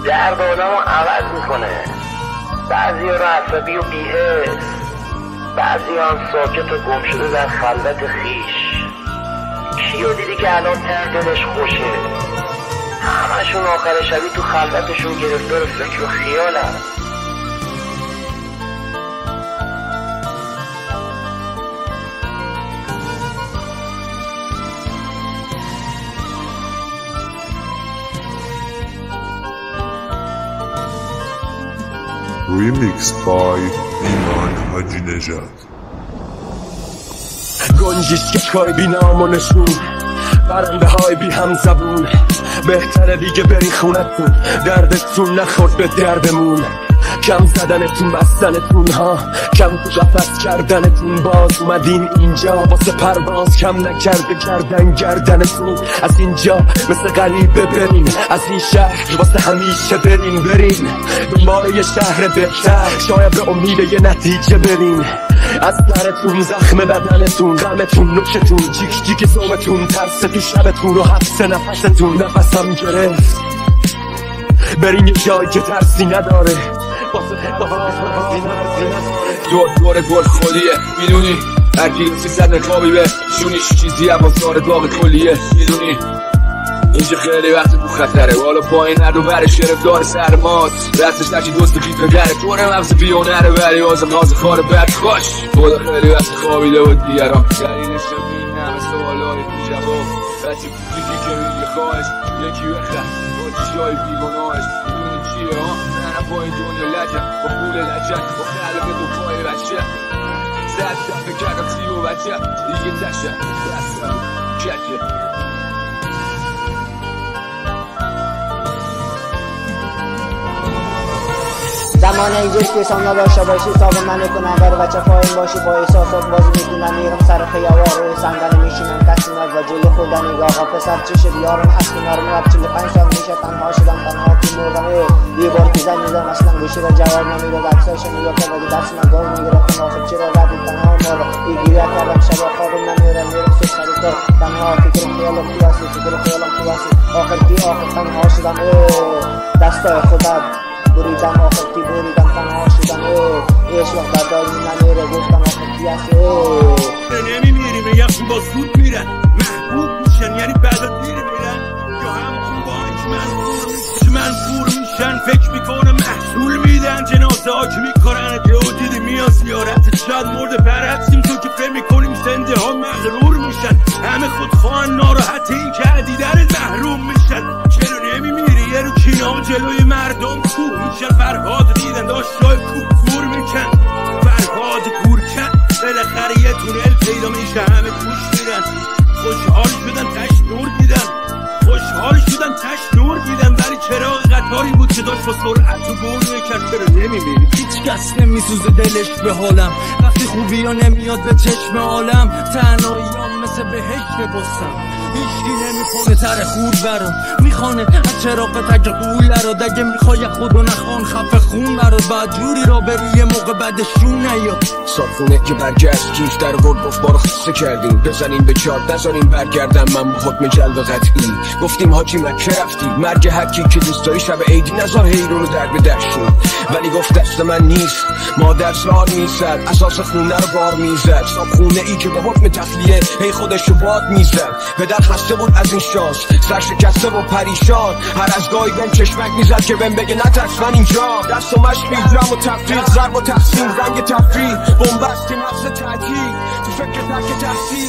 درد آدمو عوض میکنه. بعضی ها رو عصبی و بی‌حس، بعضی ها هم ساکت و گم شده در خلوت خیش. کیو دیدی که الان ته دلش خوشه؟ همشون آخر شبی تو خلوتشون گرفتار فکر و خیالن. Remix by ایمان حاجی نژاد. گنجیش کاری بی نام و نشون، برنده های بی هم زبون. بهتره دیگه بری خونتون، دردتون نخورد به دردمون. کم زدنتون بستنتون ها، کم قفس کردنتون. باز اومدین اینجا واسه پرواز، کم نکرده کردن گردنتون. از اینجا مثل غریبه برین، از این شهر واسه همیشه برین دنبال یه شهر بهتر، شاید به امید یه نتیجه برین. از سرتون زخم بدنتون، غمتون نوشتون، جیک جیک صوبتون، ترس تو شبتون و حبس نفستون. نفسم گرفت برین یه جایی که ترسی نداره، دور گل خودیه میدونی، هر کی 300 نقابی به شونیش چیزی بازار داغ کلیه میدونی. اینجا خیلی وقت تو خطره، بالا پایین هر دو برش گرفتار سرماست. دستش نشی دوست کیف دره، طور مغز بیونره ولی آزم ناز خاره بد خوش. خدا خیلی وقت خوابیده و دیگران دلیلش این همه سوالای تو جواب. بچه یکی که میگه خواهش، یکی بخر با جای بیگناهش. میدونی چیه ها؟ منم با این دنیا لجم، با پول لجم، با خلق دو پای بچه. زد دفعه کردم سی و بچه دیگه تشه دستم کچه. زمان اینجاست که سام نداشته باشی، حساب من کنم بر بچه پایین باشی. با احساسات بازی میکنم، میرم سر خیابان روی صندلی میشینم، کسی ناد و جلو خودم نگاه. پسر چش بیارم از کنار میاد، 45 سال میشه تنها شدم، تنها تو مردم. یه بار که زنگ میزنم اصلا گوشی رو جواب نمیداد، عکساش میگه که ولی دست من گاز میگرفتم. آخر چرا ردی تنها مارا یه گیریه کردم، شبا خوابم نمیرم، میرم سوش خریدار تنها. فکر خیالم کیاسی، فکر خیالم کیاسی. آخر تنها شدم، دستای خودم بریدم. آخر کی بریدم تنها شدم، ایش وقت برداری نمیره. گفتم آخر کی هست نمیمیری میگم با زود میرن، محبوب میشن یعنی بعد دیر میرن، یا همون با که منفور میشن. فکر میکنم محصول میدن، جنازه ها که میکنن یهو دیدی میان زیارت. شاید مرد برعکسیم تو که فکر میکنیم زنده ها مغرور میشن. همه خودخواهن، ناراحت این که دیدن محروم میشن. چرا نمیمیری؟ یه رو کینا جلوی مردم کوه میشن. فرهاد دیدن داشت جای کور میکن، فرهاد کور کن. بالاخره یه تونل پیدا میشه، همه توش میرن. خوشحال شدن تش نور دیدن، خوشحال شدن تش نور دیدن. ولی چراغ قطاری بود که داشت با سرعت و بور میکرد. چرا نمیمیری؟ هیچ کس نمیسوزه دلش به حالم، وقتی خوبی ها نمیاد به چشم عالم. تنهاییام مثل بهشت بستم، هیچکی نمیکنه تر خور برام. میخوانه از چراغ تک قول رو، دگه میخوای خودو نخوان خفه خون برات. بعد جوری را بری یه موقع بعدشون نیاد. صافونه که برگشت کیف در ورد گفت بارو خسته کردیم، بزنیم به چارت نزاریم برگردم. من با حکم جلد و قطعی گفتیم حاجی مکه رفتی، مرگ حکی که دوست داری شب عیدی نزار هیرون رو در به در شد. ولی گفت دست من نیست، مادر زار میزد، اساس خونه رو بار میزد. صاحب خونه ای که با حکم تخلیه هی خودشو باد میزد. پدر خسته بود از این شانس، سر شکسته و پریشان. هر از گاهی بهم چشمک میزد که بهم بگه نترس من اینجا. دست و مشقی جمع و تفریق، ضرب و تقسیم، رنگ تفریح، بنبست که مغز تعطیل تو فکر ترک تحصیل.